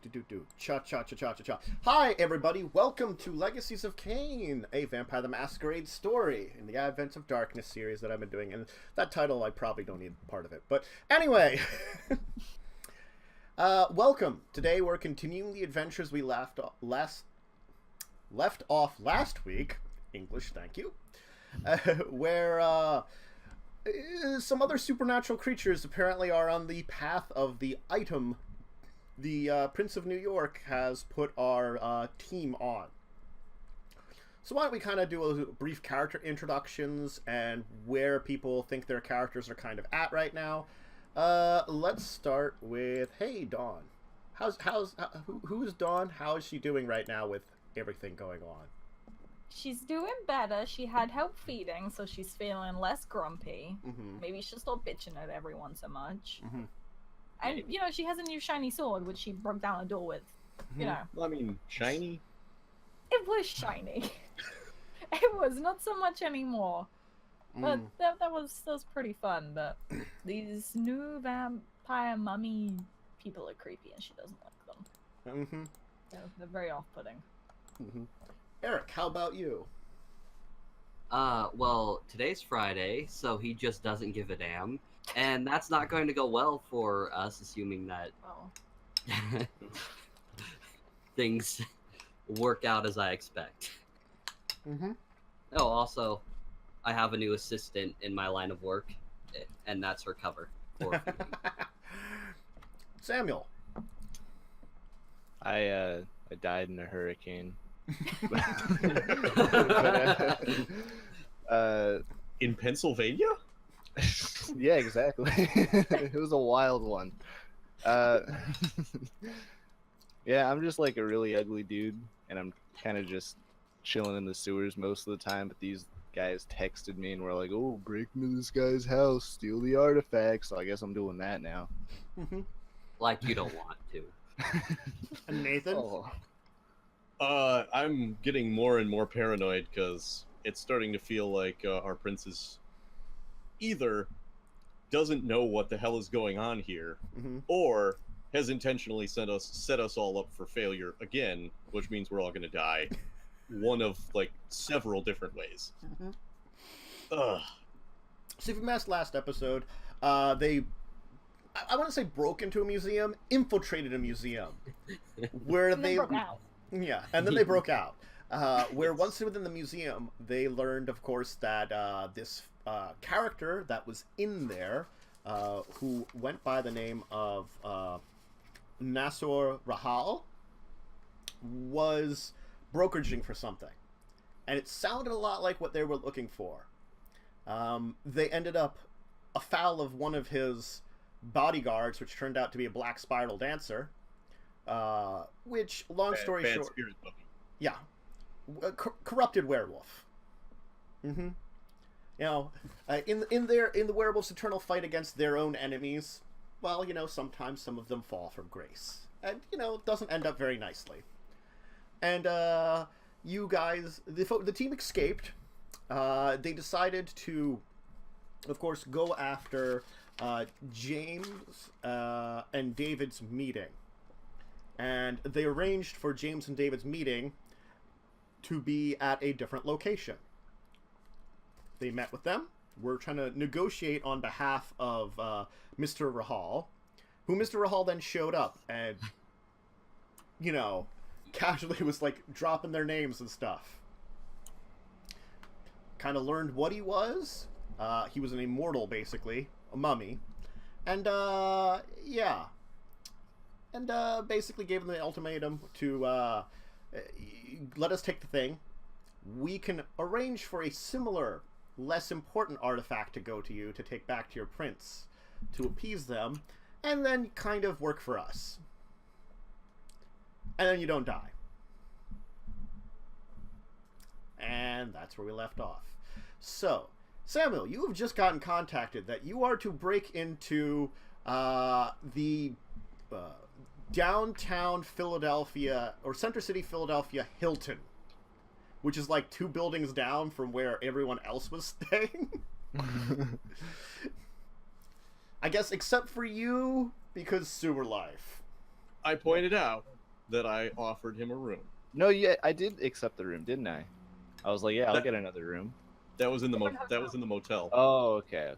Cha-cha-cha-cha-cha-cha. Hi, everybody. Welcome to Legacies of Caine, a Vampire the Masquerade story in the Advent of Darkness series that I've been doing. And that title, I probably don't need part of it. But anyway, welcome. Today, we're continuing the adventures we left off last week. English, thank you. Where some other supernatural creatures apparently are on the path of the item the Prince of New York has put our team on. So why don't we kind of do a brief character introductions and where people think their characters are kind of at right now. Let's start with, hey, Dawn. Who's Dawn? How is she doing right now with everything going on? She's doing better. She had help feeding, so she's feeling less grumpy. Mm-hmm. Maybe she'll stop bitching at everyone so much. Mm-hmm. And, you know, she has a new shiny sword, which she broke down a door with. You know. Well, I mean, shiny? It was shiny. It was not so much anymore. But that was pretty fun. But these new vampire mummy people are creepy, and she doesn't like them. Mm-hmm. They're very off-putting. Mm-hmm. Erik, how about you? Well, today's Friday, so he just doesn't give a damn. And that's not going to go well for us, assuming that things work out as I expect. Mm-hmm. Oh, also, I have a new assistant in my line of work, and that's her cover. For Samuel. I died in a hurricane. In Pennsylvania? Yeah, exactly. It was a wild one. Yeah, I'm just like a really ugly dude, and I'm kind of just chilling in the sewers most of the time, but these guys texted me and were like, oh, break into this guy's house, steal the artifacts, so I guess I'm doing that now. Mm-hmm. like you don't want to. And Nathan? Oh. I'm getting more and more paranoid because it's starting to feel like our princess either doesn't know what the hell is going on here, or has intentionally set us all up for failure again, which means we're all going to die. One of like several different ways. Mm-hmm. Ugh. So if you missed last episode, I want to say broke into a museum, infiltrated a museum, where And they broke out. Yeah, and then they broke out. Where once within the museum, they learned, of course, that this character that was in there, who went by the name of Nasor Rahal, was brokeraging for something. And it sounded a lot like what they were looking for. They ended up afoul of one of his bodyguards, which turned out to be a black spiral dancer. Which, long story short, spirit puppy. yeah, corrupted werewolf. Mm-hmm. You know, in the werewolf's eternal fight against their own enemies, well, you know, sometimes some of them fall from grace, and you know, it doesn't end up very nicely. And you guys, the team escaped. They decided to, of course, go after James and David's meeting. And they arranged for James and David's meeting to be at a different location. They met with them. We're trying to negotiate on behalf of Mr. Rahal, who Mr. Rahal then showed up and, you know, casually was like dropping their names and stuff. Kind of learned what he was. He was an immortal, basically, a mummy. And, yeah. And basically gave them the ultimatum to let us take the thing. We can arrange for a similar, less important artifact to go to you to take back to your prince to appease them, and then kind of work for us. And then you don't die. And that's where we left off. So, Samuel, you have just gotten contacted that you are to break into the downtown Philadelphia, or Center City, Philadelphia, Hilton, which is like 2 buildings down from where everyone else was staying. I guess except for you, because sewer life. I pointed out that I offered him a room. No, yeah, I did accept the room, didn't I? I was like, yeah, I'll That- get another room. That was in the motel. Oh, okay.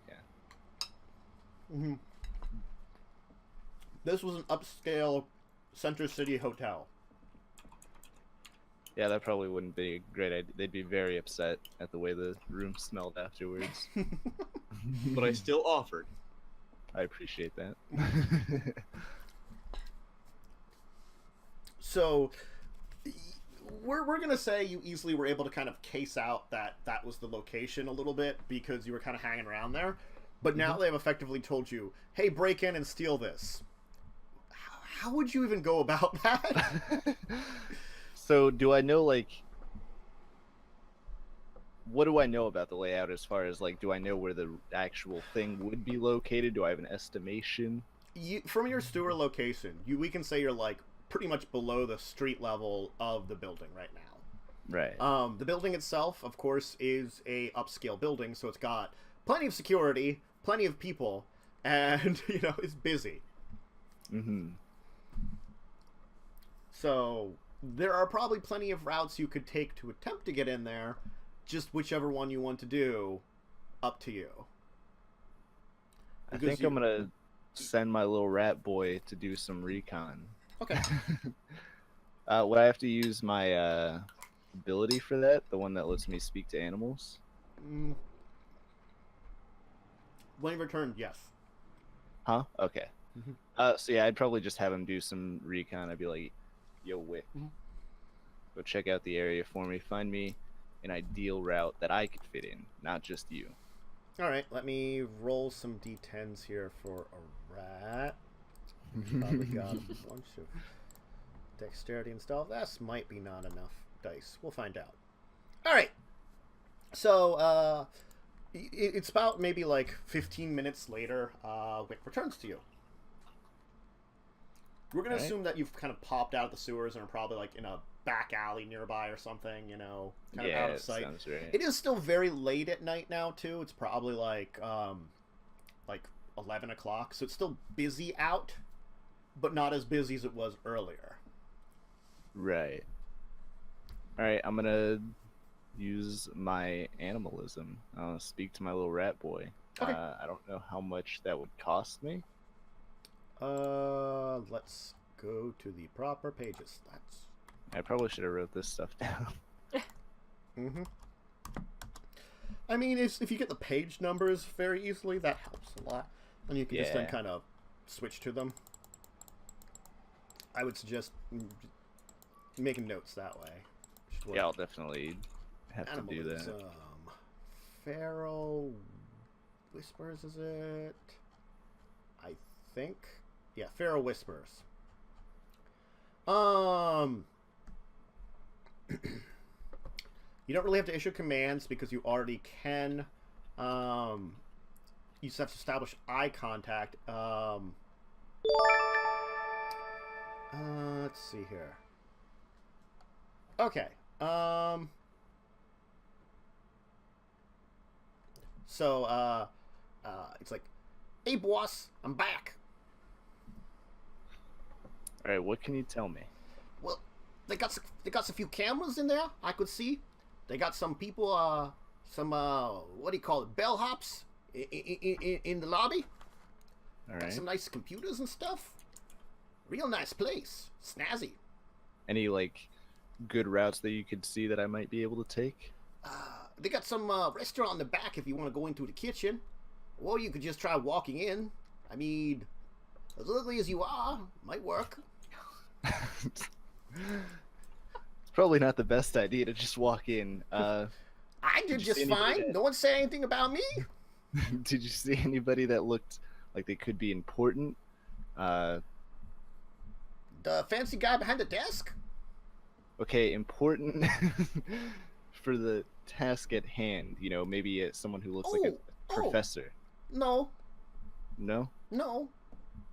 Mm-hmm. This was an upscale Center City hotel. Yeah, that probably wouldn't be a great idea. They'd be very upset at the way the room smelled afterwards. But I still offered. I appreciate that. So, we're gonna say you easily were able to kind of case out that was the location a little bit because you were kind of hanging around there. But now they've effectively told you, "Hey, break in and steal this." How would you even go about that? So, do I know, like, what do I know about the layout as far as, like, do I know where the actual thing would be located? Do I have an estimation? From your sewer location, we can say you're like pretty much below the street level of the building right now. Right. The building itself, of course, is a upscale building, so it's got plenty of security, plenty of people, and it's busy. Mm-hmm. So there are probably plenty of routes you could take to attempt to get in there. Just whichever one you want to do, up to you. I think I'm gonna send my little rat boy to do some recon. Okay. Would I have to use my ability for that? The one that lets me speak to animals? When you return, yes. Huh? Okay. Mm-hmm. So yeah, I'd probably just have him do some recon. I'd be like, yo, Wick, go check out the area for me. Find me an ideal route that I could fit in, not just you. All right, let me roll some d10s here for a rat. Probably got a bunch of dexterity and stuff. That might be not enough dice. We'll find out. All right. So, it's about maybe like 15 minutes later, Wick returns to you. We're going to assume that you've kind of popped out of the sewers and are probably like in a back alley nearby or something, kind of out of sight. Sounds right. It is still very late at night now, too. It's probably like 11 o'clock, so it's still busy out, but not as busy as it was earlier. Right. All right, I'm gonna use my animalism. I'll speak to my little rat boy. Okay. I don't know how much that would cost me. Let's go to the proper pages. I probably should have wrote this stuff down. Mm-hmm. I mean, if you get the page numbers very easily, that helps a lot. And you can just then kind of switch to them. I would suggest making notes that way. Yeah, I'll definitely have to do that. Feral Whispers, is it? I think. Yeah, Feral Whispers. You don't really have to issue commands because you already can. You just have to establish eye contact. Let's see here. Okay. So, it's like, "Hey, boss, I'm back." All right, what can you tell me? Well, they got a few cameras in there. I could see. They got some people. What do you call it? Bellhops in the lobby. All Got right. some nice computers and stuff. Real nice place. Snazzy. Any like good routes that you could see that I might be able to take? They got some restaurant in the back if you want to go into the kitchen. Or you could just try walking in. I mean, as ugly as you are, might work. Probably not the best idea to just walk in. I did you just see anybody fine. that- No one said anything about me. Did you see anybody that looked like they could be important? The fancy guy behind the desk? Okay, important for the task at hand. Maybe someone who looks like a professor. No. No? No.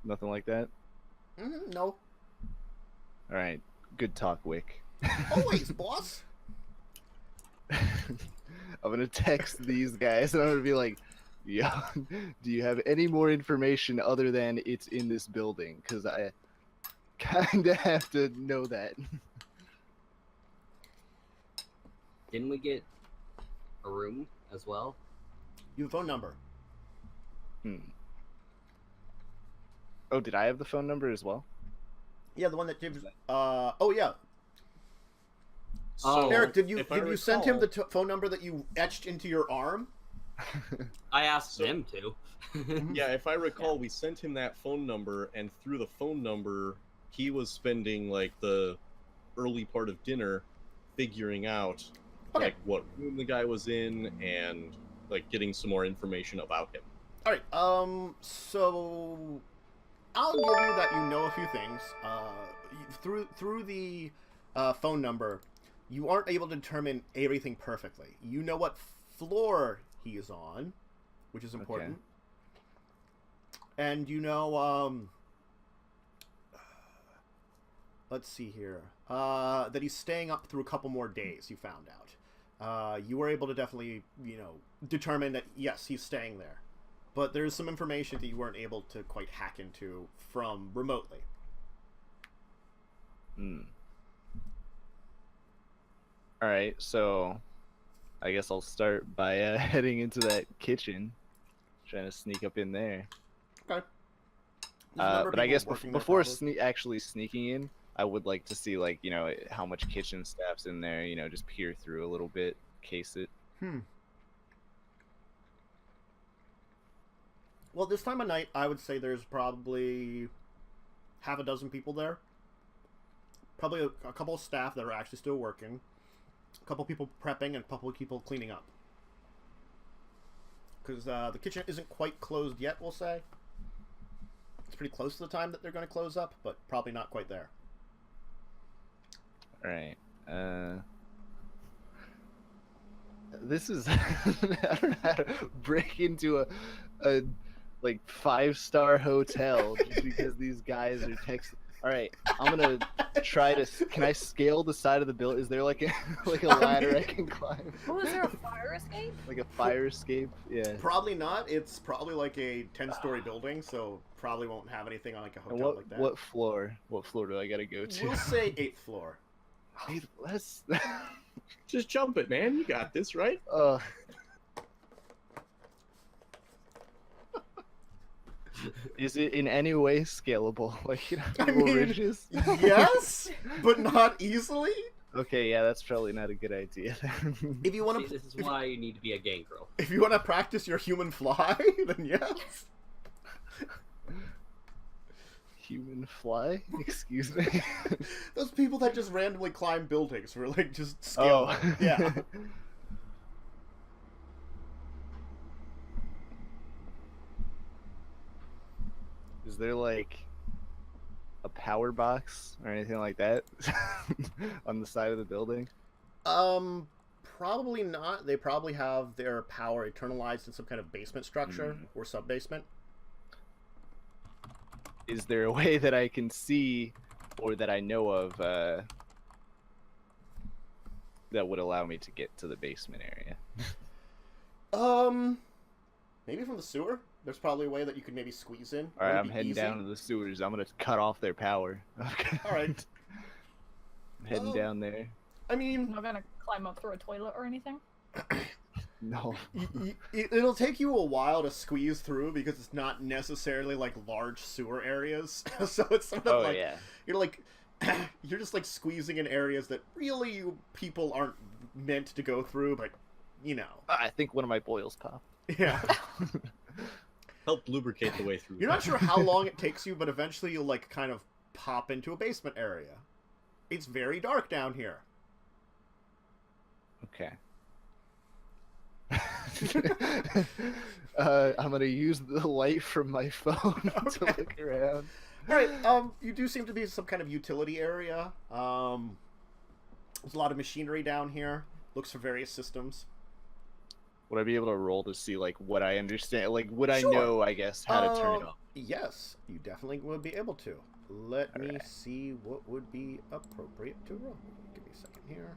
Nothing like that? No. All right. Good talk, Wick. Always, boss. I'm going to text these guys and I'm going to be like, yo, do you have any more information other than it's in this building? Because kinda have to know that. Didn't we get a room as well? You have a phone number. Hmm. Oh, did I have the phone number as well? Yeah, the one that gives. Oh yeah. Oh, Erik, did you if I send him the recall- phone number that you etched into your arm? I asked So- them to. Yeah, if I recall, we sent him that phone number, and through the phone number, he was spending like the early part of dinner figuring out Okay. like what room the guy was in and like getting some more information about him. All right. So I'll give you that you know a few things. Through the phone number, you aren't able to determine everything perfectly. You know what floor he is on, which is important. And you know, let's see here, that he's staying up through a couple more days. You found out. You were able to definitely, determine that yes, he's staying there. But there's some information that you weren't able to quite hack into from remotely. Hmm. All right, so I guess I'll start by heading into that kitchen, trying to sneak up in there. Okay. There's a number of But I people guess working there, before probably. actually sneaking in, I would like to see like how much kitchen staff's in there. Just peer through a little bit, case it. Well, this time of night, I would say there's probably half a dozen people there. Probably a couple of staff that are actually still working. A couple people prepping and a couple of people cleaning up. Because the kitchen isn't quite closed yet, we'll say. It's pretty close to the time that they're going to close up, but probably not quite there. All right. This is I don't know how to break into a like 5-star hotel just because these guys are texting. All right, I'm gonna try to. Can I scale the side of the building? Is there like a ladder I can climb? Oh, is there a fire escape? Like a fire escape? Yeah. Probably not. It's probably like a 10-story building, so probably won't have anything like a And hotel like that. what floor? What floor do I gotta go to? We'll say 8th floor. Wait, let's. Just jump it, man. You got this, right? Is it in any way scalable? Like I little mean, ridges? Yes, but not easily. Okay, yeah, that's probably not a good idea. If you want See, to, this is why you need to be a gang girl. if you want to practice your human fly, then yes. Human fly? Excuse me. Those people that just randomly climb buildings for like just scale. Oh, Yeah. Is there like a power box or anything like that on the side of the building? Probably not. They probably have their power eternalized in some kind of basement structure or sub-basement. Is there a way that I can see or that I know of that would allow me to get to the basement area? Maybe from the sewer. There's probably a way that you could maybe squeeze in. All right, Would it I'm be heading easy? down to the sewers. I'm gonna cut off their power. All right. I'm heading down there. I mean, I'm not gonna climb up through a toilet or anything. No. it'll take you a while to squeeze through because it's not necessarily like large sewer areas. So it's sort of Oh like yeah. you're like you're just like squeezing in areas that really people aren't meant to go through, but I think one of my boils popped. yeah. Help lubricate the way through. You're not sure how long it takes you, but eventually you'll like kind of pop into a basement area. It's very dark down here. Okay. I'm gonna use the light from my phone to Okay. look around. All right. You do seem to be some kind of utility area. There's a lot of machinery down here. Looks for various systems. Would I be able to roll to see like what I understand? Like, would I Sure. know? I guess how to turn it off. Yes, you definitely would be able to. Let me Alright. see what would be appropriate to roll. Give me a second here.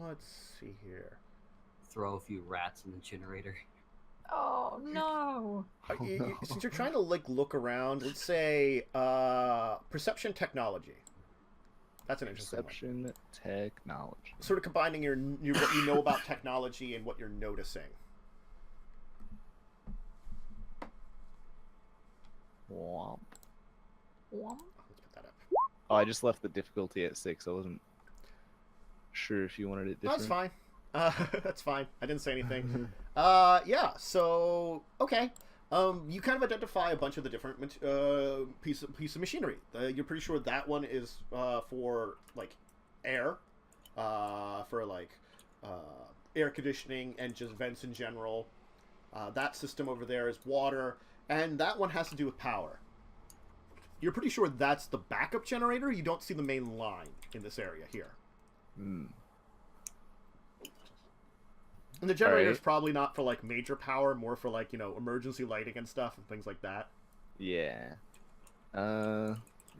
Let's see here. Throw a few rats in the incinerator. Oh no! no. Since you're trying to like look around, let's say perception technology. That's an interesting one. Perception technology. Sort of combining your what you know about technology and what you're noticing. Womp. Womp. Let's put that up. Oh, I just left the difficulty at 6. I wasn't sure if you wanted it different. That's fine. That's fine. I didn't say anything. Yeah. So okay. You kind of identify a bunch of the different piece of machinery. You're pretty sure that one is for like air, for like air conditioning and just vents in general. That system over there is water, and that one has to do with power. You're pretty sure that's the backup generator. You don't see the main line in this area here. Hmm. And the generator is Alright. probably not for like major power, more for like, you know, emergency lighting and stuff and things like that. Yeah.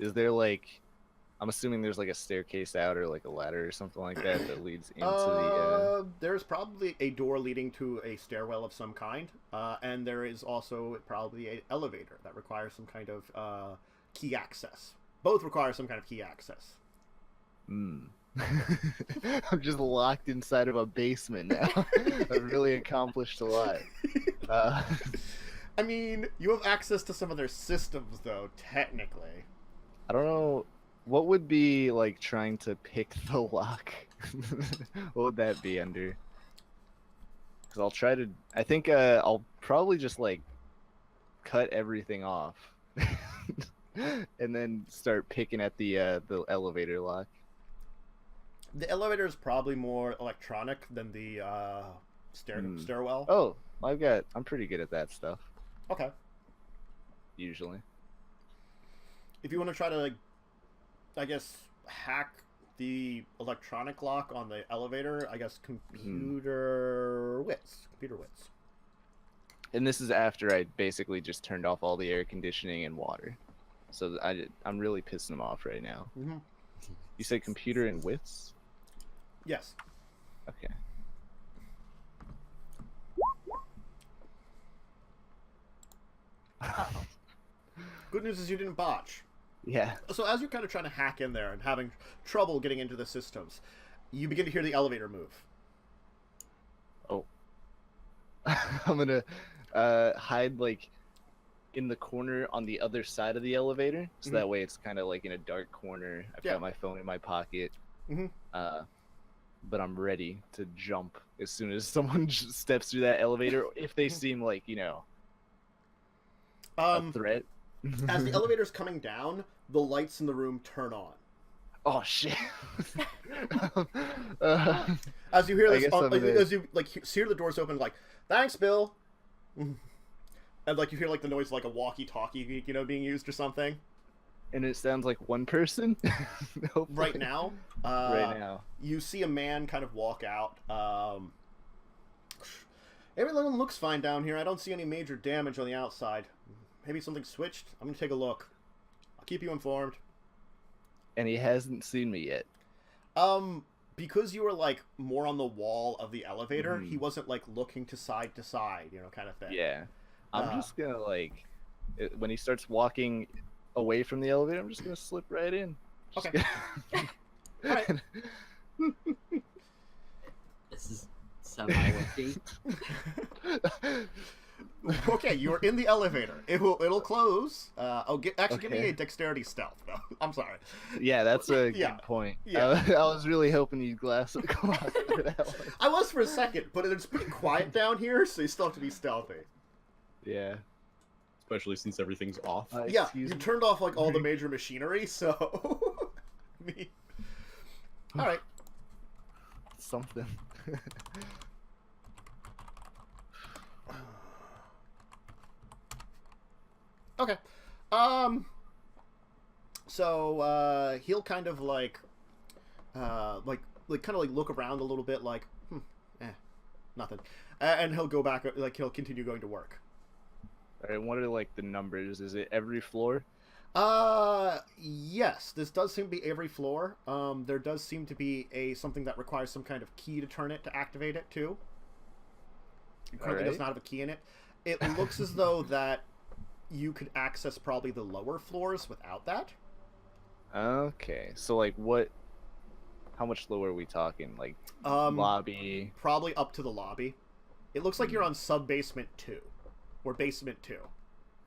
Is there like... I'm assuming there's like a staircase out or like a ladder or something like that that leads into the... There's probably a door leading to a stairwell of some kind, and there is also probably an elevator that requires some kind of key access. Both require some kind of key access. Hmm. I'm just locked inside of a basement now. I've really accomplished a lot. I mean, you have access to some of their systems, though, technically. I don't know. What would be like trying to pick the lock? What would that be under? Because I'll try to. I think I'll probably just like cut everything off, and then start picking at the elevator lock. The elevator is probably more electronic than the stairwell. Oh, I'm pretty good at that stuff Okay. usually. If you want to try to, like, I guess, hack the electronic lock on the elevator, I guess computer wits. And this is after I basically just turned off all the air conditioning and water. So I'm really pissing them off right now. Mm-hmm. You said computer and wits? Yes. Okay. Uh-oh. Good news is you didn't botch. Yeah. So as you're kind of trying to hack in there and having trouble getting into the systems, you begin to hear the elevator move. Oh. I'm gonna hide like in the corner on the other side of the elevator, so that way it's kind of like in a dark corner. I've got my phone in my pocket, but I'm ready to jump as soon as someone steps through that elevator, if they seem like, you know, a threat. As the elevator's coming down, the lights in the room turn on. Oh shit! As you hear I this, guess as you like hear the doors open, like, "Thanks, Bill," and like you hear like the noise of, like a walkie-talkie, you know, being used or something. And it sounds like one person. Right now, right now, you see a man kind of walk out. Everything looks fine down here. I don't see any major damage on the outside. Maybe something switched. I'm gonna take a look. I'll keep you informed. And he hasn't seen me yet. Because you were like more on the wall of the elevator, he wasn't like looking to side, you know, kind of thing. Yeah. I'm just gonna like, when he starts walking away from the elevator, I'm just gonna slip right in. Okay. All right. This is semi-working. Okay, you're in the elevator. It'll close. Give me a dexterity stealth though. I'm sorry. Yeah, that's a good point. Yeah. I was really hoping you'd glass it. I was for a second, but it's pretty quiet down here, so you still have to be stealthy. Yeah. Especially since everything's off. Yeah, Excuse you me? turned off like all the major machinery, so. Me. All right. Something. Okay. So he'll kind of like kind of like look around a little bit, like, nothing, and he'll go back, like he'll continue going to work. All right. What are like the numbers? Is it every floor? Yes. This does seem to be every floor. There does seem to be something that requires some kind of key to turn it to activate it too. It currently does not have a key in it. it looks as though that you could access probably the lower floors without that. Okay, so like what? How much lower are we talking? Like lobby? Probably up to the lobby. It looks like you're on sub-basement 2. Or basement 2.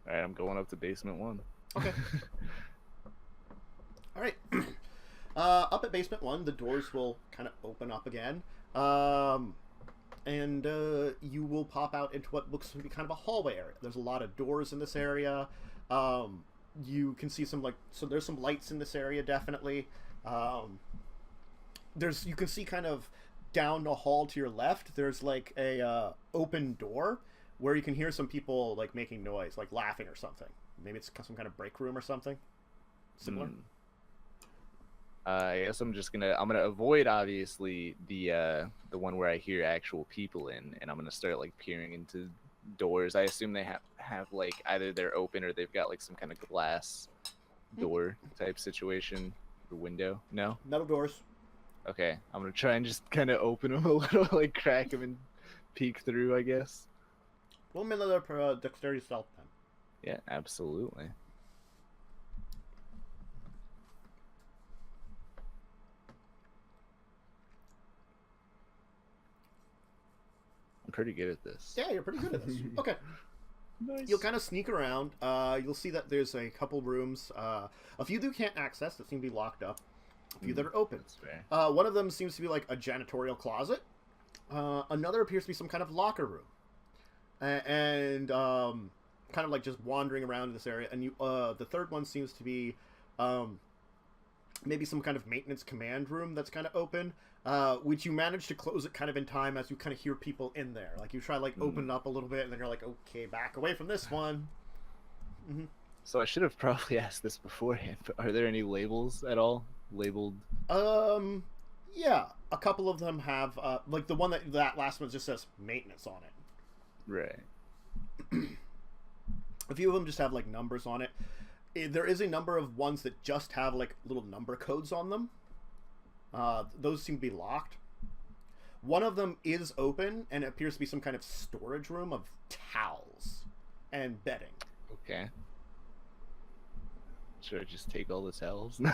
Alright, I'm going up to basement 1. Okay. Alright. Up at basement 1, the doors will kind of open up again. And you will pop out into what looks to be kind of a hallway area. There's a lot of doors in this area. You can see some, like, so there's some lights in this area, definitely. You can see kind of down the hall to your left, there's like a open door where you can hear some people like making noise, like laughing or something. Maybe it's some kind of break room or something similar. I guess I'm gonna avoid obviously the one where I hear actual people in, and I'm gonna start like peering into doors. I assume they have like either they're open or they've got like some kind of glass door type situation or window. No? Metal doors. Okay, I'm gonna try and just kind of open them a little, like crack them and peek through, I guess. Roll me another dexterity stealth then. Yeah, absolutely. I'm pretty good at this. Yeah, you're pretty good at this. Okay. Nice. You'll kind of sneak around. You'll see that there's a couple rooms. A few you can't access that seem to be locked up. A few that are open. That's fair. One of them seems to be like a janitorial closet. Another appears to be some kind of locker room. And kind of like just wandering around in this area. And the third one seems to be maybe some kind of maintenance command room that's kind of open. Which you manage to close it kind of in time as you kind of hear people in there. Like you try to like open it up a little bit, and then you're like, okay, back away from this one. Mm-hmm. So I should have probably asked this beforehand, but are there any labels at all? Labeled? Yeah, a couple of them have, like the one that last one just says maintenance on it. Right. A few of them just have like numbers on it. There is a number of ones that just have like little number codes on them. Those seem to be locked. One of them is open, and it appears to be some kind of storage room of towels and bedding. Okay. Should I just take all the towels? No,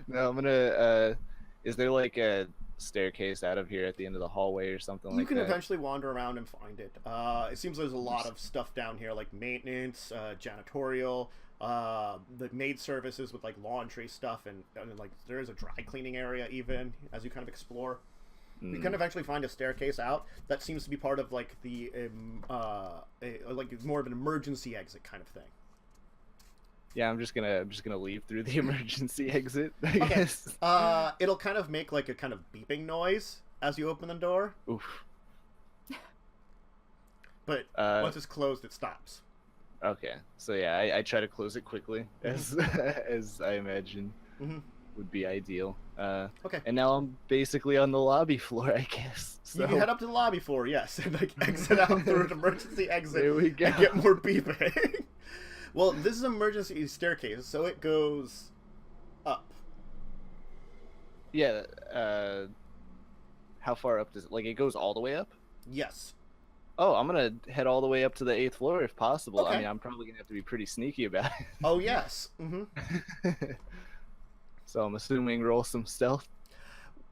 I'm gonna. Is there like a staircase out of here at the end of the hallway or something like that? You can eventually wander around and find it. It seems there's a lot of stuff down here, like maintenance, janitorial, the maid services with like laundry stuff, and like there is a dry cleaning area even as you kind of explore. You can eventually find a staircase out that seems to be part of like the like more of an emergency exit kind of thing. Yeah, I'm just gonna leave through the emergency exit, I Okay. guess. It'll kind of make like a kind of beeping noise as you open the door, Oof. but once it's closed, it stops. Okay, so yeah, I try to close it quickly, as as I imagine would be ideal. Okay. And now I'm basically on the lobby floor, I guess. So You can head up to the lobby floor, yes, and like exit out through an emergency exit there we go. and get more beeping. Well, this is an emergency staircase, so it goes up. Yeah. How far up does it? Like it goes all the way up? Yes. Oh, I'm gonna head all the way up to the 8th floor if possible. Okay. I mean, I'm probably gonna have to be pretty sneaky about it. Oh, yes. So I'm assuming roll some stealth.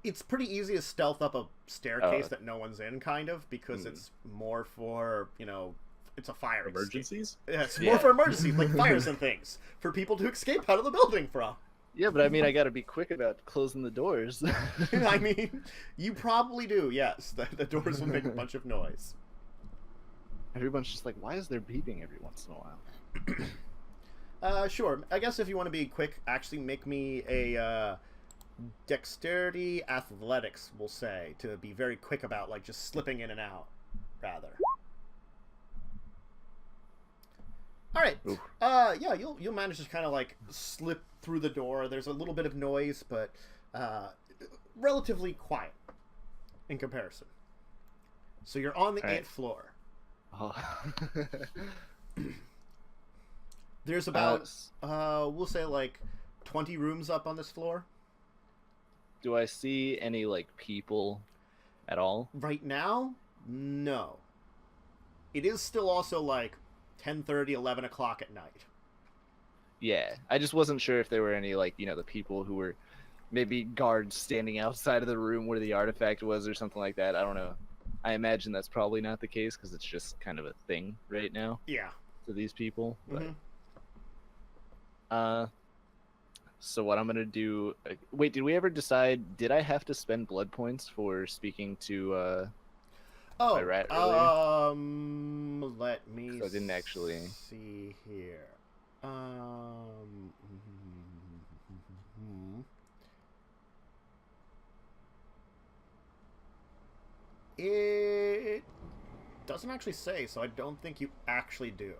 It's pretty easy to stealth up a staircase that no one's in, kind of, because it's more for, it's a fire escape. Emergencies? Yeah, it's more for emergencies, like fires and things, for people to escape out of the building from. Yeah, but I mean, I gotta be quick about closing the doors. I mean, you probably do, yes. The doors will make a bunch of noise. Everyone's just like, why is there beeping every once in a while? Sure. I guess if you want to be quick, actually make me a dexterity athletics, we'll say, to be very quick about, like, just slipping in and out, rather. All right. Oof. Yeah, you'll manage to kind of like slip through the door. There's a little bit of noise, but relatively quiet in comparison. So you're on the 8th floor. Oh. There's about we'll say like 20 rooms up on this floor. Do I see any like people at all? Right now, no. it is still also like 10:30, 11 o'clock at night. Yeah, I just wasn't sure if there were any, like, you know, the people who were maybe guards standing outside of the room where the artifact was or something like that. I don't know. I imagine that's probably not the case because it's just kind of a thing right now Yeah. to these people. But, Mm-hmm. so what I'm going to do... wait, did we ever decide... Did I have to spend blood points for speaking to my rat earlier? Let me So I didn't actually... see here. It doesn't actually say, so I don't think you actually do.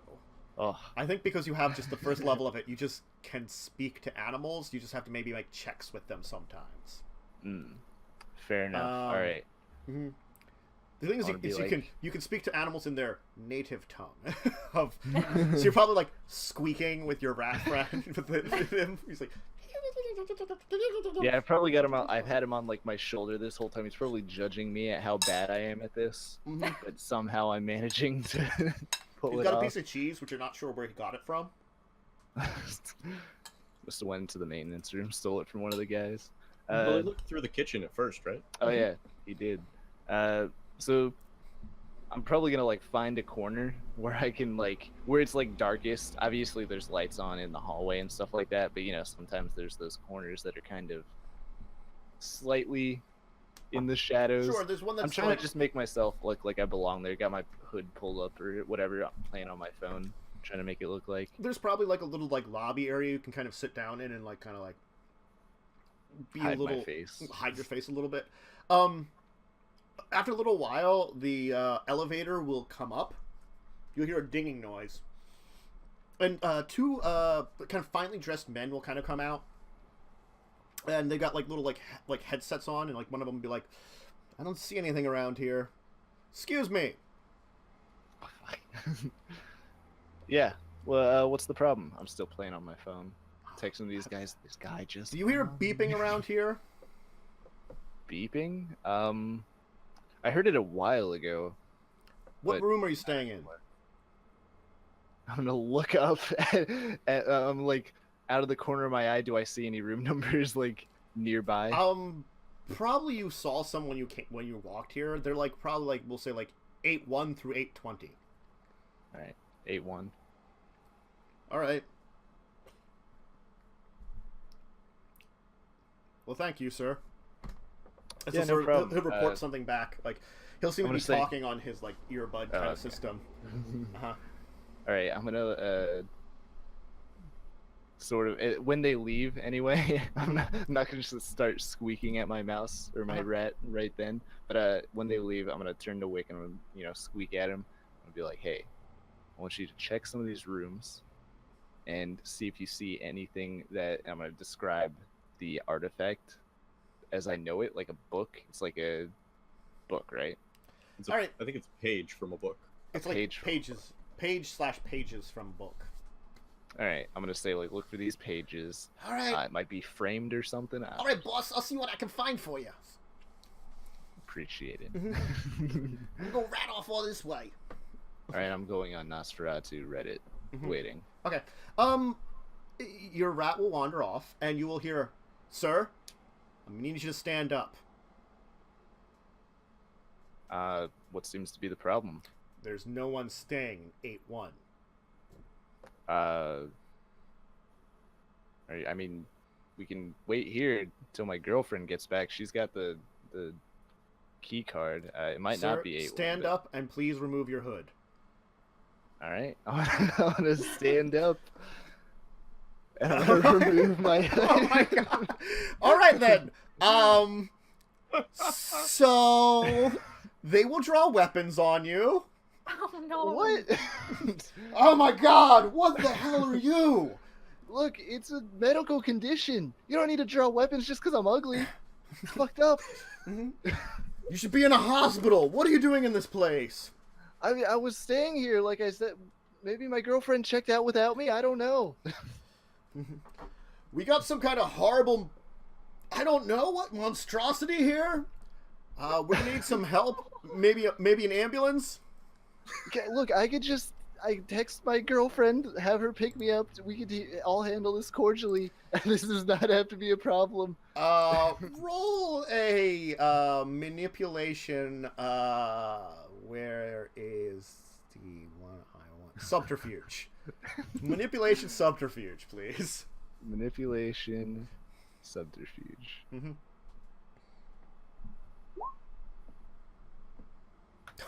Oh, I think because you have just the first level of it, you just can speak to animals. You just have to maybe make checks with them sometimes. fair enough. All right. Mm-hmm. The thing is, you can speak to animals in their native tongue. So you're probably like squeaking with your rat friend. With him. He's like. Yeah, I've probably got him on. I've had him on like my shoulder this whole time. He's probably judging me at how bad I am at this, but somehow I'm managing to pull He's it got off. a piece of cheese, which you're not sure where he got it from. Must have went into the maintenance room, stole it from one of the guys. Well, he looked through the kitchen at first, right? Oh yeah, he did. So I'm probably gonna like find a corner where I can like where it's like darkest. Obviously there's lights on in the hallway and stuff like that, but you know, sometimes there's those corners that are kind of slightly in the shadows. Sure, there's one that's I'm trying like, to just make myself look like I belong there. Got my hood pulled up or whatever. I'm playing on my phone, trying to make it look like. there's probably like a little like lobby area you can kind of sit down in and like kind of like be Hide a little my face. hide your face a little bit. After a little while, the elevator will come up. You'll hear a dinging noise, and two kind of finely dressed men will kind of come out, and they got like little like headsets on, and like one of them will be like, "I don't see anything around here. Excuse me." Yeah. Well, what's the problem? I'm still playing on my phone, texting these guys. This guy just. Do you hear beeping around here? Beeping? I heard it a while ago. What But- room are you staying in? I'm gonna look up at like out of the corner of my eye. Do I see any room numbers like nearby? Probably you saw some when you walked here. They're like probably like we'll say like 8-1 through 8-20. All right, 8-1. All right. Well, thank you, sir. As Yeah, a no sort of- problem. He'll report something back. Like he'll seem I'm to be gonna say- talking on his like earbud kind of okay. system. Uh-huh. All right, I'm gonna sort of when they leave anyway. I'm not gonna just start squeaking at my mouse or my rat right then. But when they leave, I'm gonna turn to Wick and squeak at him. I'm gonna be like, hey, I want you to check some of these rooms and see if you see anything that I'm gonna describe the artifact as I know it, like a book. It's like a book, right? All right. I think it's a page from a book. It's like page. page/pages from book. All right, I'm gonna say like, look for these pages. All right. It might be framed or something. All right, boss. I'll see what I can find for you. Appreciate it. We'll go rat off all this way. All right, I'm going on Nosferatu Reddit, waiting. Okay. Your rat will wander off, and you will hear, "Sir, I need you to stand up." What seems to be the problem? There's no one staying 8-1. I mean, we can wait here till my girlfriend gets back. She's got the key card. It might Sir, not be 8-1. stand up and please remove your hood. All right, I'm gonna stand up. And I'm gonna remove my hood. Oh my god. All right then. So they will draw weapons on you. Oh no. What? Oh my god, what the hell are you? Look, it's a medical condition. You don't need to draw weapons just because I'm ugly. It's fucked up. You should be in a hospital. What are you doing in this place? I was staying here, like I said. Maybe my girlfriend checked out without me. I don't know. We got some kind of horrible, I don't know what monstrosity here. We're gonna need some help. Maybe an ambulance. Okay, look, I text my girlfriend, have her pick me up. We could all handle this cordially. This does not have to be a problem. Roll a manipulation. Where is the one I want? Subterfuge. Manipulation subterfuge, please. Manipulation, subterfuge. Mm-hmm.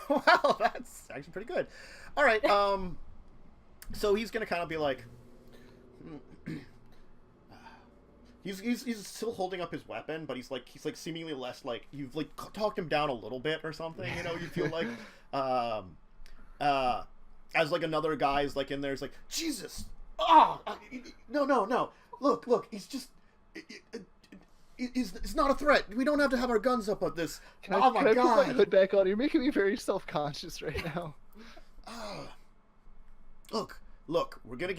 Wow, that's actually pretty good. All right. So he's gonna kind of be like, he's still holding up his weapon, but he's like seemingly less like you've like talked him down a little bit or something. You know, you feel like, as like another guy's like in there, is like, Jesus, no, look, he's just. It's not a threat. We don't have to have our guns up at this. Can oh I my put god! my hood back on? You're making me very self-conscious right now. Look. We're going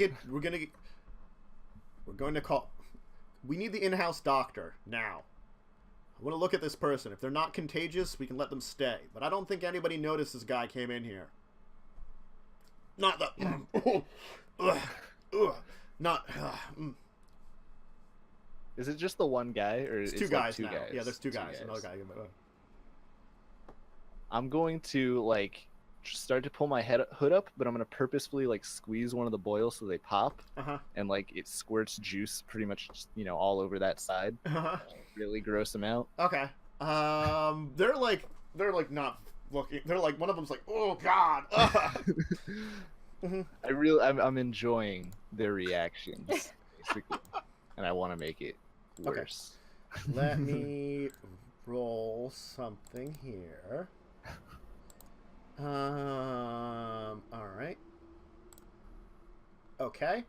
to call. We need the in-house doctor now. I want to look at this person. If they're not contagious, we can let them stay. But I don't think anybody noticed this guy came in here. Not the. Not. Is it just the one guy, or It's it's two like guys two now. guys? Yeah, there's two guys. Another guy. I'm going to like start to pull my hood up, but I'm gonna purposefully like squeeze one of the boils so they pop, and like it squirts juice pretty much, all over that side. Really gross them out. Okay. They're like not looking. They're like one of them's like, oh god. I'm enjoying their reactions, basically, and I want to make it worse. Okay. Let me roll something here. All right. Okay.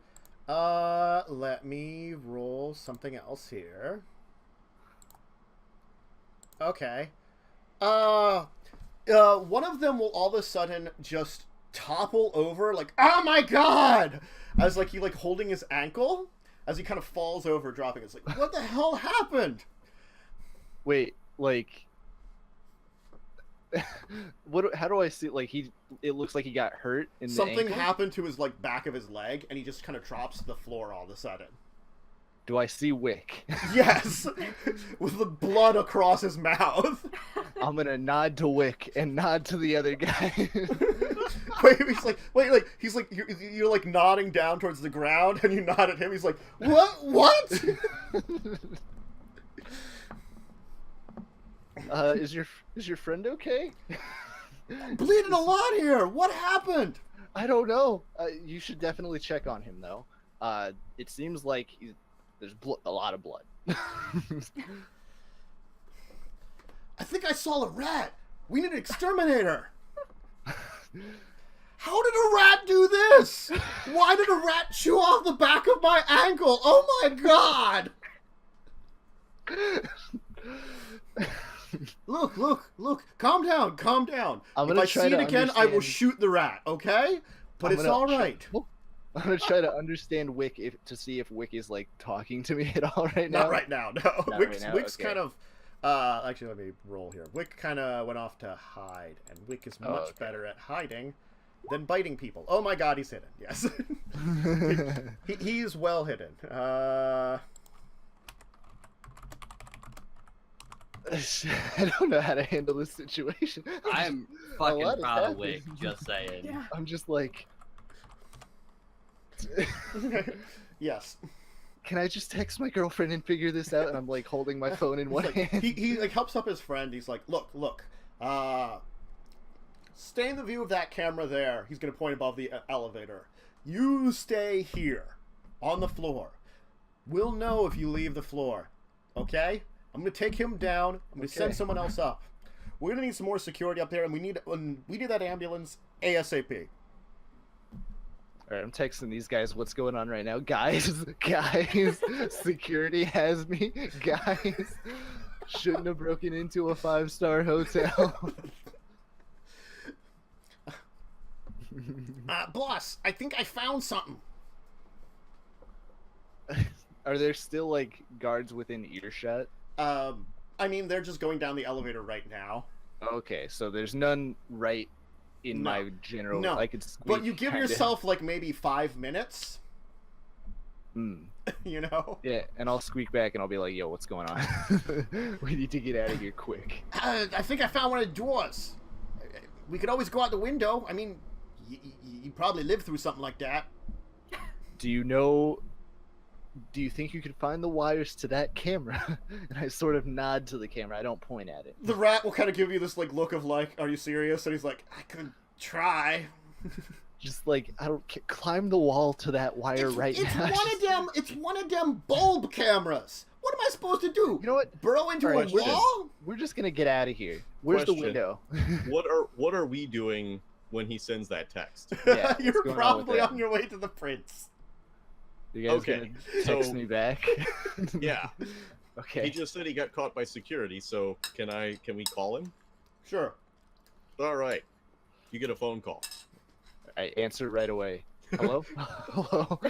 Let me roll something else here. Okay. One of them will all of a sudden just topple over, like, oh my god! As like he like holding his ankle as he kind of falls over, dropping. It's like, what the hell happened? Wait, like, what? How do I see? Like it looks like he got hurt in Something the ankle? happened to his like back of his leg, and he just kind of drops to the floor all of a sudden. Do I see Wick? Yes, with the blood across his mouth. I'm gonna nod to Wick and nod to the other guy. He's like you're like nodding down towards the ground, and you nod at him. He's like, what? Is your friend okay? I'm bleeding a lot here. What happened? I don't know. You should definitely check on him though. It seems like there's a lot of blood. I think I saw a rat. We need an exterminator. How did a rat do this? Why did a rat chew off the back of my ankle? Oh my god! Look. Calm down. If I see it again, I will shoot the rat, okay? But it's alright. I'm gonna try to understand Wick to see if Wick is like talking to me at all right now. Not right now, no. Not Wick's right now? Okay. kind of actually, let me roll here. Wick kind of went off to hide, and Wick is much better at hiding than biting people. Oh my god, he's hidden. Yes. He's well hidden. I don't know how to handle this situation. I'm fucking proud of Wick, just saying. Yeah. I'm just like... Yes. Can I just text my girlfriend and figure this out? And I'm like holding my phone in one hand. He like helps up his friend. He's like, look. Stay in the view of that camera there. He's gonna point above the elevator. You stay here, on the floor. We'll know if you leave the floor. Okay? I'm gonna take him down. I'm gonna send someone else up. We're gonna need some more security up there, and we need that ambulance ASAP. Alright, I'm texting these guys what's going on right now. Guys, security has me. Guys, shouldn't have broken into a 5-star hotel. Boss, I think I found something. Are there still, like, guards within earshot? I mean, they're just going down the elevator right now. Okay, so there's none right in No. my general. No. I could squeak. But you give kinda. yourself like maybe 5 minutes. Mm. You know. Yeah, and I'll squeak back and I'll be like, "Yo, what's going on? We need to get out of here quick." I think I found one of the doors. We could always go out the window. I mean, you probably lived through something like that. Do you know? Do you think you could find the wires to that camera? And I sort of nod to the camera. I don't point at it. The rat will kind of give you this like look of like, "Are you serious?" And he's like, "I could try." Just like climb the wall to that wire right it's now. It's one of them bulb cameras. What am I supposed to do? You know what? Burrow into Alright, a wall? We're just gonna get out of here. Where's the Question. window? What are we doing when he sends that text? Yeah, what's You're going on with probably that? on your way to the prince. You guys Okay, gonna text so- me back? Yeah. Okay. He just said he got caught by security, so can we call him? Sure. All right. You get a phone call. I answer right away. Hello? Hello?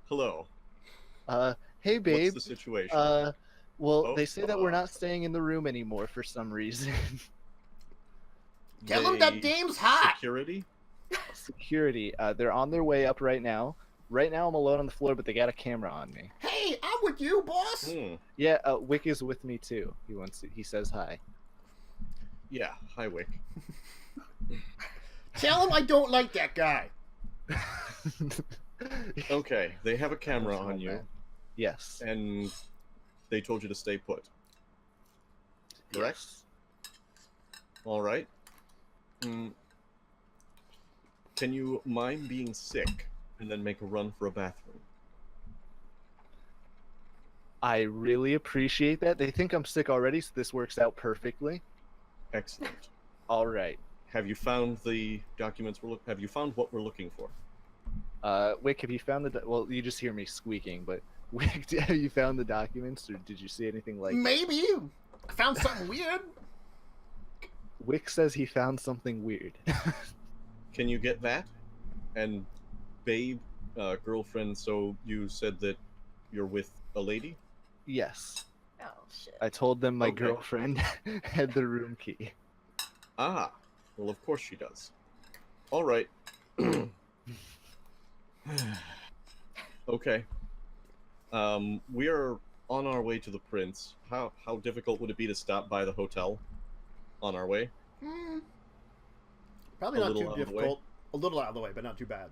Hello. Hey babe. What's the situation? Well, Oh, they say that we're not staying in the room anymore for some reason. Tell him that They- dame's hot. Security? Security, they're on their way up right now. Right now I'm alone on the floor, but they got a camera on me. Hey, I'm with you, boss. Hmm. Yeah, Wick is with me too. He says hi. Yeah. Hi, Wick. Tell him I don't like that guy. Okay. They have a camera on you, Yes. and they told you to stay put. Correct? Yes. All right. Can you mind being sick and then make a run for a bathroom? I really appreciate that. They think I'm sick already, so this works out perfectly. Excellent. All right. Have you found the documents have you found what we're looking for? Wick, have you found well, you just hear me squeaking, but Wick, have you found the documents, or did you see anything like? Maybe. I found something weird. Wick says he found something weird. Can you get that? And babe, girlfriend, so you said that you're with a lady? Yes. Oh shit. I told them my Okay. girlfriend had the room key. Ah, well, of course she does. All right. Okay. We are on our way to the prince. How difficult would it be to stop by the hotel on our way? Probably A not little too out of the way? difficult. A little out of the way, but not too bad.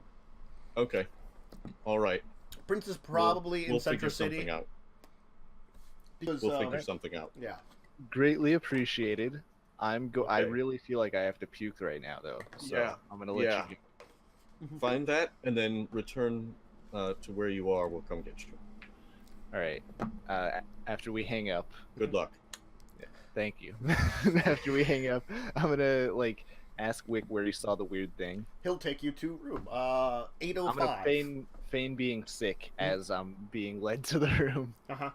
Okay. All right. Prince is probably We'll in Central figure something City. out. Because, We'll figure something out. Yeah. Greatly appreciated. I Okay. really feel like I have to puke right now, though. So Yeah, I'm gonna let yeah. you. Find that and then return to where you are. We'll come get you. All right. After we hang up, Good luck. thank you. After we hang up, I'm gonna ask Wick where he saw the weird thing. He'll take you to room I'm 805. gonna feign being sick as I'm being led to the room. Uh-huh.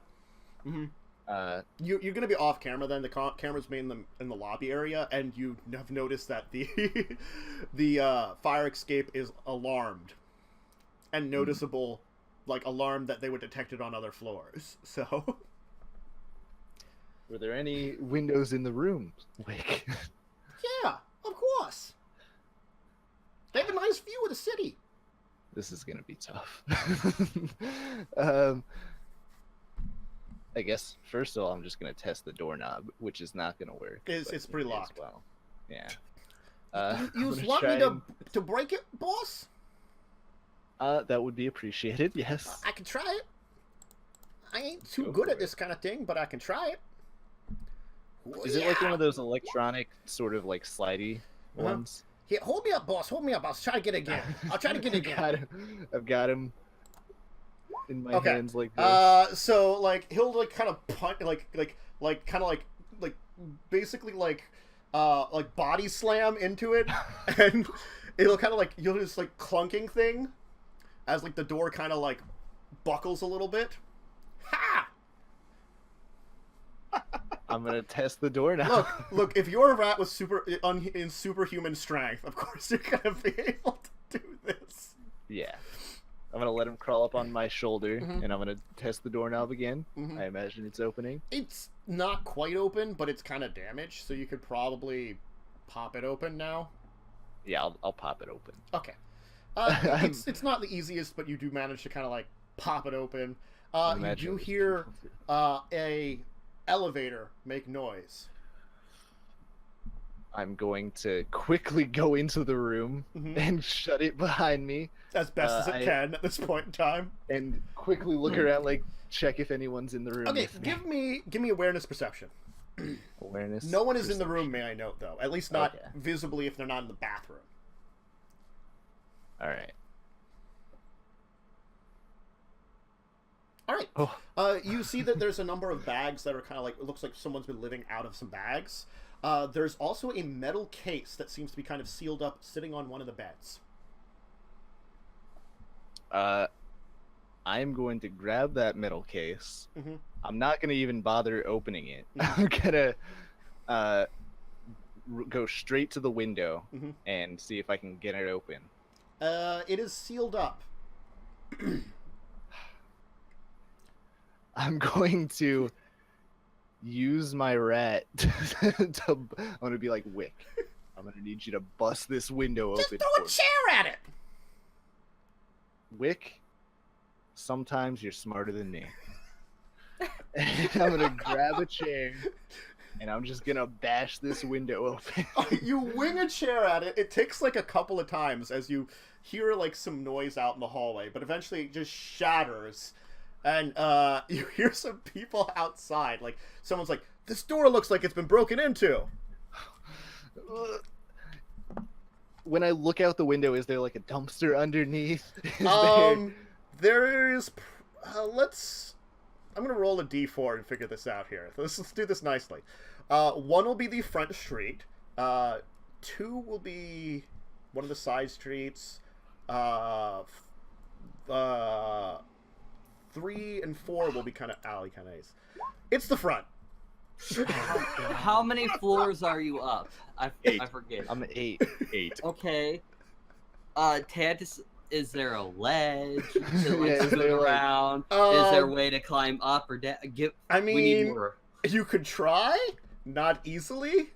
Mm-hmm. You're gonna be off camera then. The camera's made in the lobby area, and you have noticed that the fire escape is alarmed, and noticeable, like alarmed that they would detect it on other floors. So, Were there any windows in the room, Wick? yeah, of course. They have a nice view of the city. This is gonna be tough. I guess first of all, I'm just gonna test the doorknob, which is not gonna work. It's but pretty may as locked. Well, yeah. You I'm gonna want me try to break it, boss? that would be appreciated. Yes. I can try it. I ain't too Go good for at this kind of thing, but I can try it. Is it like one of those electronic sort of like slidey ones? Here, hold me up, boss. Hold me up. I'll try to get again. I'll try to get again. I've got him in my Okay. hands like this. So like he'll like kind of punt like kind of like basically like body slam into it, and it'll kind of like you'll just like clunking thing, as like the door kind of like buckles a little bit. Ha! I'm gonna test the door now. Look. If you're a rat with in superhuman strength, of course you're gonna be able to do this. Yeah. I'm gonna let him crawl up on my shoulder, Mhm. and I'm gonna test the doorknob again. Mhm. I imagine it's opening. It's not quite open, but it's kind of damaged, so you could probably pop it open now. Yeah, I'll pop it open. Okay. It's not the easiest, but you do manage to kind of like pop it open. You do hear a elevator make noise. I'm going to quickly go into the room and shut it behind me. As best as it can at this point in time. And quickly look around, like, check if anyone's in the room. Okay, give me awareness perception. Awareness. No one is in the room, may I note, though. At least not visibly if they're not in the bathroom. All right. All right. Oh. You see that there's a number of bags that are kind of like, it looks like someone's been living out of some bags. There's also a metal case that seems to be kind of sealed up, sitting on one of the beds. I'm going to grab that metal case. I'm not going to even bother opening it. I'm going to go straight to the window and see if I can get it open. It is sealed up. I'm going to use my rat I'm going to be like, Wick, I'm going to need you to bust this window open. Just throw a chair at it! Wick, sometimes you're smarter than me. And I'm gonna grab a chair and I'm just gonna bash this window open. You wing a chair at it. It takes like a couple of times as you hear like some noise out in the hallway, but eventually it just shatters. And you hear some people outside. Like someone's like, "This door looks like it's been broken into." When I look out the window, is there like a dumpster underneath? There's. I'm gonna roll a d4 and figure this out here. Let's do this nicely. 1 will be the front street. 2 will be one of the side streets. 3 and 4 will be kind of alley kind of nice. It's the front. How many floors are you up? I forget. I'm at 8. 8. Okay. Tantus, is there a ledge? Is it like Yeah, is scoot there, like- around? Is there a way to climb up or down? I We need mean, more. you could try, not easily.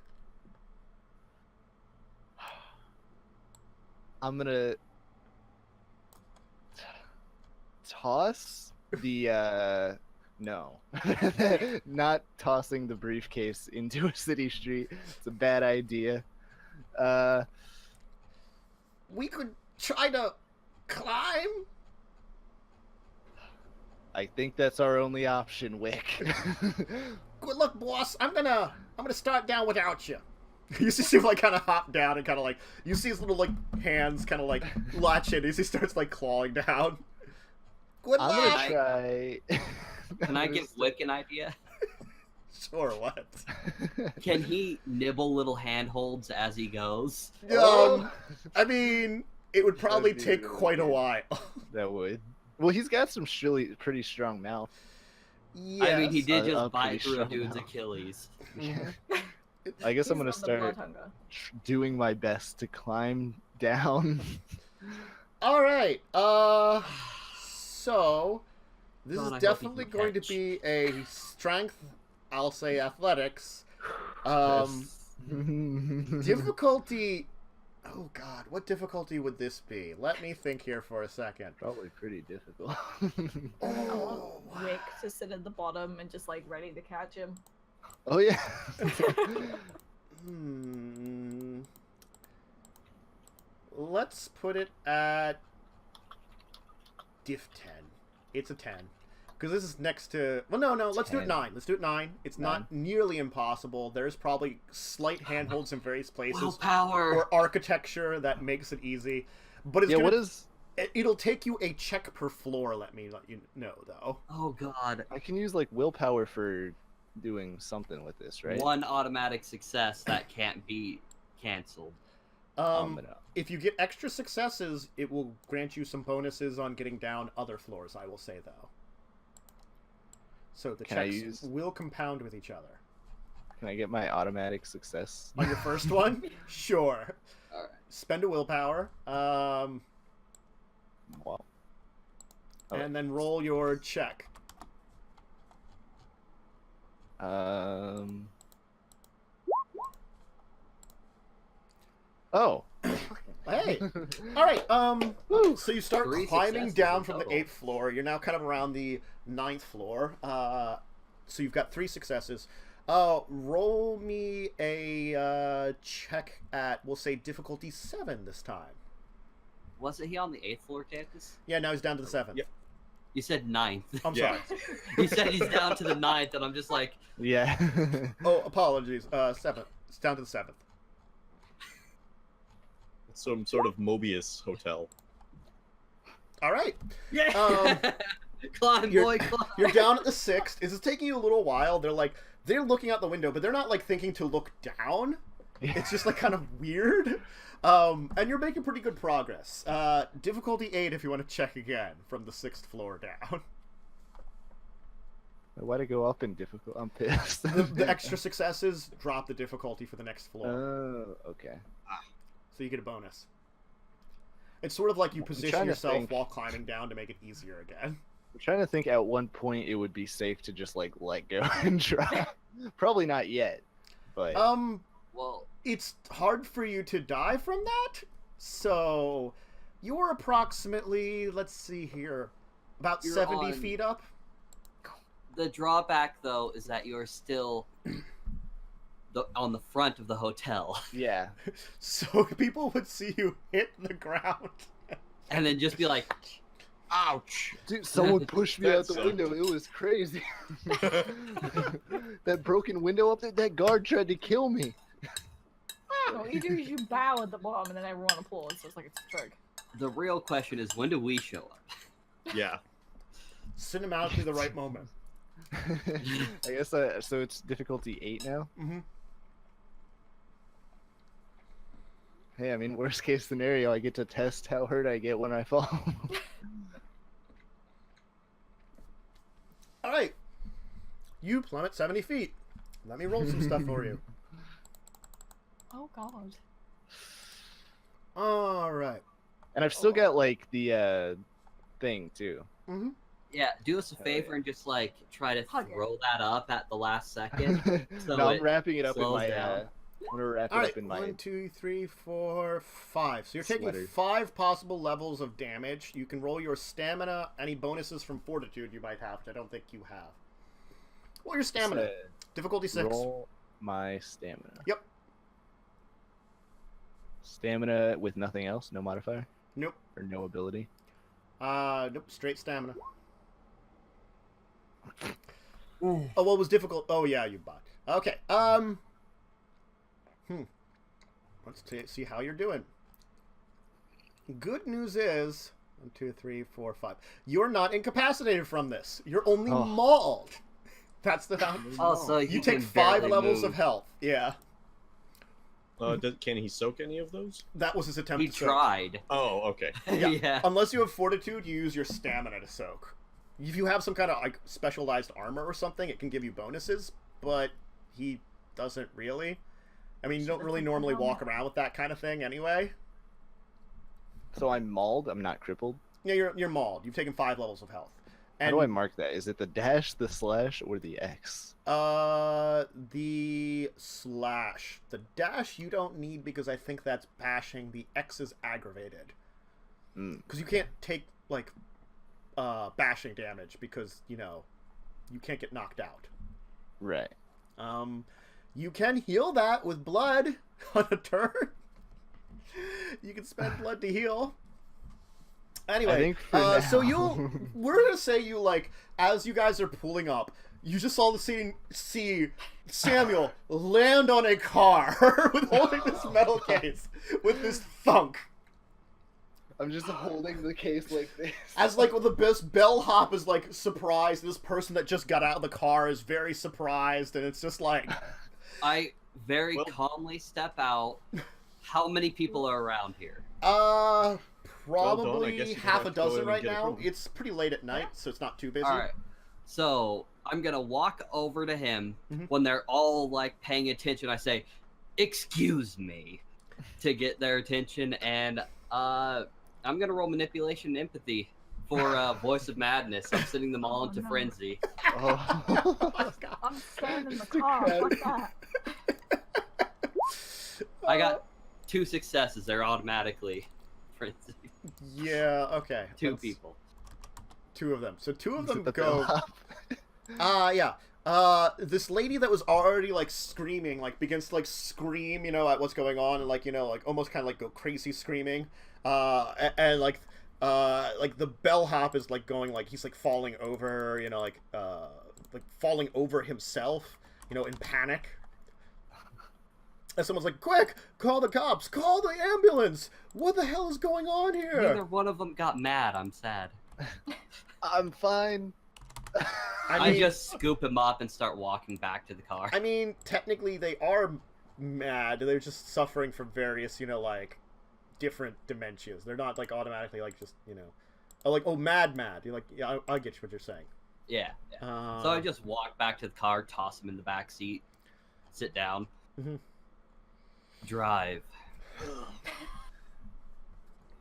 I'm gonna toss the no. Not tossing the briefcase into a city street. It's a bad idea. We could try to climb. I think that's our only option, Wick. Good luck, boss. I'm gonna start down without you. You see him like kind of hop down and kind of like you see his little like hands kind of like latch in as he starts like clawing down. Good I'm luck. gonna try. Can I give Wick an idea? Sure, what? Can he nibble little handholds as he goes? I mean, it would probably That'd be take really quite a weird. while. That would. Well, he's got some pretty strong mouth. Yes. I mean, he did I'm just bite pretty through a sure dude's now. Achilles. I guess I'm gonna He's on the blood start hunger. doing my best to climb down. All right. So this God, I is hope definitely he can going to catch. be a strength. I'll say athletics. Yes. Difficulty. Oh God, what difficulty would this be? Let me think here for a second. Probably pretty difficult. I want Oh, Wick to sit at the bottom and just like ready to catch him. Oh yeah. Let's put it at diff 10. It's a 10. Because this is next to... Well, no, let's do it 10. 9. Let's do it 9. It's not nearly impossible. There's probably slight handholds in various places. Willpower! Or architecture that makes it easy. But it's Yeah. gonna, What is? it'll take you a check per floor, let me let you know, though. Oh god. I can use like willpower for doing something with this, right? One automatic success that can't be cancelled. If you get extra successes, it will grant you some bonuses on getting down other floors, I will say, though. So the Can I checks use- will compound with each other. Can I get my automatic success? On your first one? Sure. Alright. Spend a willpower. Wow. And then roll your check. Oh. Hey. All right. Woo. So you start 3 climbing successes down in from the total. 8th floor. You're now kind of around the 9th floor. So you've got 3 successes. Roll me a check at, we'll say, difficulty 7 this time. Wasn't he on the 8th floor, Cantus? Yeah, now he's down to the 7th. Yep. You said 9th. I'm Yeah. sorry. You said he's down to the 9th, and I'm just like, Yeah. Oh, apologies. 7th. It's down to the 7th. Some sort of Mobius hotel. All right. yeah, climb, you're- boy, climb. You're down at the 6th. Is it taking you a little while? They're looking out the window, but they're not like thinking to look down. It's just like kind of weird. And you're making pretty good progress. Difficulty 8 if you want to check again from the 6th floor down. Why'd it go up in difficult? I'm pissed. The extra successes drop the difficulty for the next floor. Oh, okay. So you get a bonus. It's sort of like you position trying to yourself think. while climbing down to make it easier again. I'm trying to think at one point it would be safe to just like let go and drop. Probably not yet, but Well, it's hard for you to die from that. So you're approximately, let's see here, about You're 70 on- feet up. the drawback, though, is that you're still on the front of the hotel. yeah. So people would see you hit the ground. And then just be like, ouch. Dude, someone pushed me That out the sucked. window. It was crazy. That broken window up there, that guard tried to kill me. So what you do is you bow at the bottom, and then everyone applauds. So it's like it's a joke. The real question is, when do we show up? Yeah. Cinematically the right moment. I guess so it's difficulty 8 now? Mm-hmm. Hey, I mean, worst case scenario, I get to test how hurt I get when I fall. All right. You plummet 70 feet. Let me roll some stuff for you. Oh God. All right. And I've still got, like, the thing, too. Mm-hmm. Yeah, do us a Hell favor yeah. and just, like, try to Hug it. throw that up at the last second. So no, I'm it wrapping it up in slows my, down. I'm gonna wrap it All right. up in my... 1, 2, 3, 4, 5. So you're taking Sweater. 5 possible levels of damage. You can roll your stamina, any bonuses from fortitude you might have, which I don't think you have. Roll your stamina. Difficulty 6. Roll my stamina. Yep. Stamina with nothing else? No modifier? Nope. Or no ability? Nope. Straight stamina. Oh, what was difficult? Oh, yeah, you bought. Okay. Let's see how you're doing. Good news is 1, 2, 3, 4, 5. You're not incapacitated from this. You're only Oh. mauled. That's the Oh, so you he take can 5 barely levels move. of health. Yeah, Can he soak any of those? that was his attempt. He to soak. tried. Oh, okay. Yeah. Unless you have fortitude, you use your stamina to soak. If you have some kind of like specialized armor or something, it can give you bonuses, but he doesn't really. I mean, you don't really normally walk around with that kind of thing anyway. So I'm mauled? I'm not crippled? Yeah, you're mauled. You've taken 5 levels of health. How do I mark that? Is it the dash, the slash, or the X? The slash. The dash you don't need because I think that's bashing. The X is aggravated. Because you can't take, like, bashing damage because, you know, you can't get knocked out. Right. You can heal that with blood on a turn. You can spend blood to heal. Anyway, I think for so now- we're gonna say you, like, as you guys are pulling up, you just saw see Samuel land on a car with holding this metal case with this thunk. I'm just holding the case like this. As, like, with the best bellhop is, like, surprised. This person that just got out of the car is very surprised, and it's just like... I very Well- calmly step out. How many people are around here? Dawn, I Probably guess you half have a to go dozen in and right get now. approval. It's pretty late at night, so it's not too busy. All right. So I'm gonna walk over to him Mhm. when they're all like paying attention. I say, "Excuse me," to get their attention, and I'm gonna roll manipulation and empathy for Voice of Madness. I'm sending them all Oh, into no. frenzy. Oh. I'm staying in the Just a car. cat. Fuck that. I got 2 successes, they're automatically frenzy. Yeah, okay. 2 people. 2 of them. So 2 of Is it them the go. bellhop? Yeah. This lady that was already like screaming, like begins to like scream, you know, at what's going on, and like, you know, like almost kind of like go crazy screaming. And like the bellhop is like going, like he's like falling over, you know, like falling over himself, you know, in panic. And someone's like, "Quick, call the cops, call the ambulance! What the hell is going on here?" Neither one of them got mad. I'm sad. I'm fine. I just scoop him up and start walking back to the car. I mean, technically they are mad. They're just suffering from various, you know, like different dementias. They're not like automatically like just, you know, like, oh, mad. You're like, yeah, I get what you're saying. Yeah. So I just walk back to the car, toss him in the back seat, sit down, drive.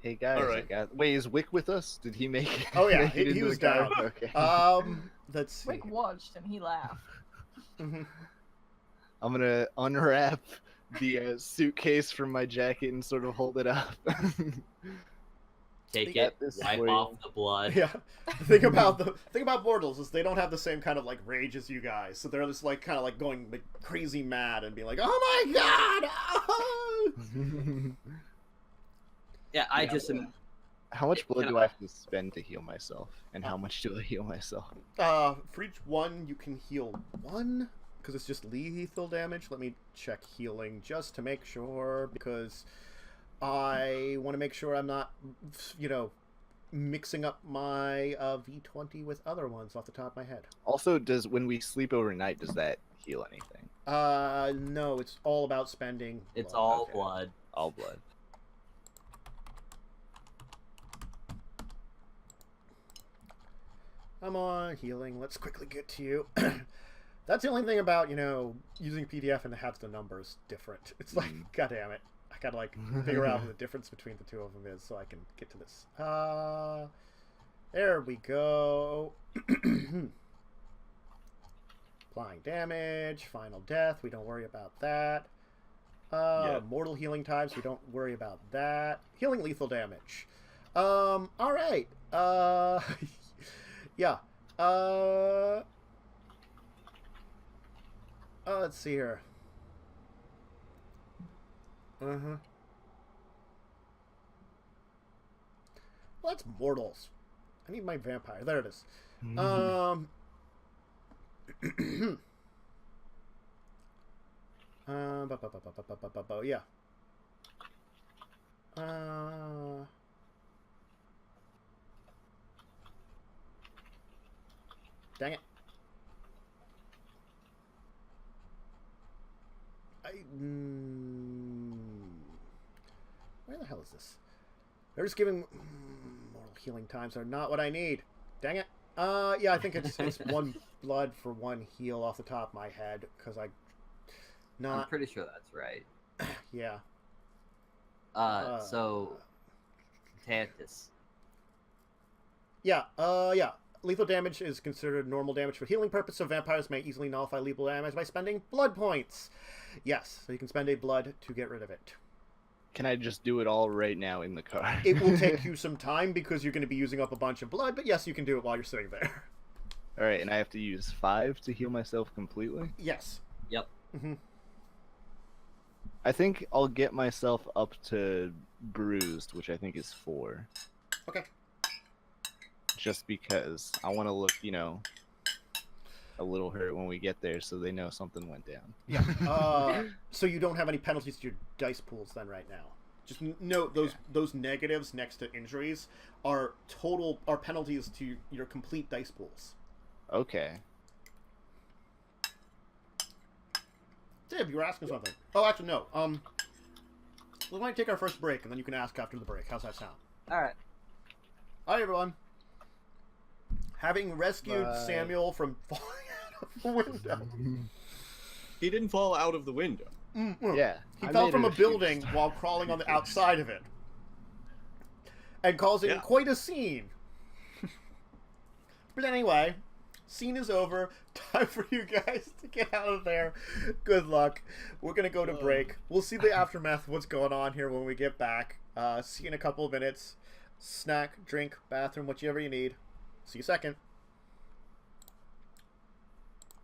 Hey guys, All right. wait, is Wick with us? Did he make it? Oh yeah, make it he into was the car? down. Okay. Let's see. Rick watched and he laughed. Mhm. I'm gonna unwrap the suitcase from my jacket and sort of hold it up. Take Got it, this wipe for you. off the blood. Yeah. The thing about mortals is they don't have the same kind of like rage as you guys, so they're just like kind of like going like crazy mad and being like, "Oh my god!" Oh! Yeah, I just am. How much blood do I have to spend to heal myself? And how much do I heal myself? For each one, you can heal 1 because it's just lethal damage. Let me check healing just to make sure, because I want to make sure I'm not, you know, mixing up my V20 with other ones off the top of my head. Also, when we sleep overnight, does that heal anything? No, it's all about spending. It's blood. all Okay. blood. All blood. Come on, healing. Let's quickly get to you. That's the only thing about, you know, using PDF and it has the numbers different. It's like, god damn it. I gotta, like, figure out what the difference between the 2 of them is so I can get to this. There we go. Applying damage, final death, we don't worry about that. Mortal healing times, we don't worry about that. Healing lethal damage. Alright. Yeah. Let's see here. Well, that's mortals. I need my vampire. There it is. Yeah. Dang it. Where the hell is this? They're just giving mortal healing times are not what I need. Dang it. Yeah, I think it's 1 blood for 1 heal off the top of my head, because I'm pretty sure that's right. Yeah. So Tantus. Yeah, yeah. Lethal damage is considered normal damage for healing purposes, so vampires may easily nullify lethal damage by spending blood points. Yes, so you can spend a blood to get rid of it. Can I just do it all right now in the car? It will take you some time because you're going to be using up a bunch of blood, but yes, you can do it while you're sitting there. Alright, and I have to use 5 to heal myself completely? Yes. Yep. I think I'll get myself up to bruised, which I think is 4. Okay. Just because I want to look, you know, a little hurt when we get there so they know something went down. Yeah. So you don't have any penalties to your dice pools then right now. Just note those negatives next to injuries are penalties to your complete dice pools. Okay. Dib, you were asking something. Oh, actually, no. We might take our first break, and then you can ask after the break. How's that sound? All right. Hi, everyone. Having rescued Bye. Samuel from falling out of the window. He didn't fall out of the window. Yeah. He I fell made from it a few building times. while crawling on the outside of it. And causing Yeah. quite a scene. But anyway, Scene is over. Time for you guys to get out of there. Good luck. We're going to go to break. We'll see the aftermath of what's going on here when we get back. See you in a couple of minutes. Snack, drink, bathroom, whatever you need. See you second.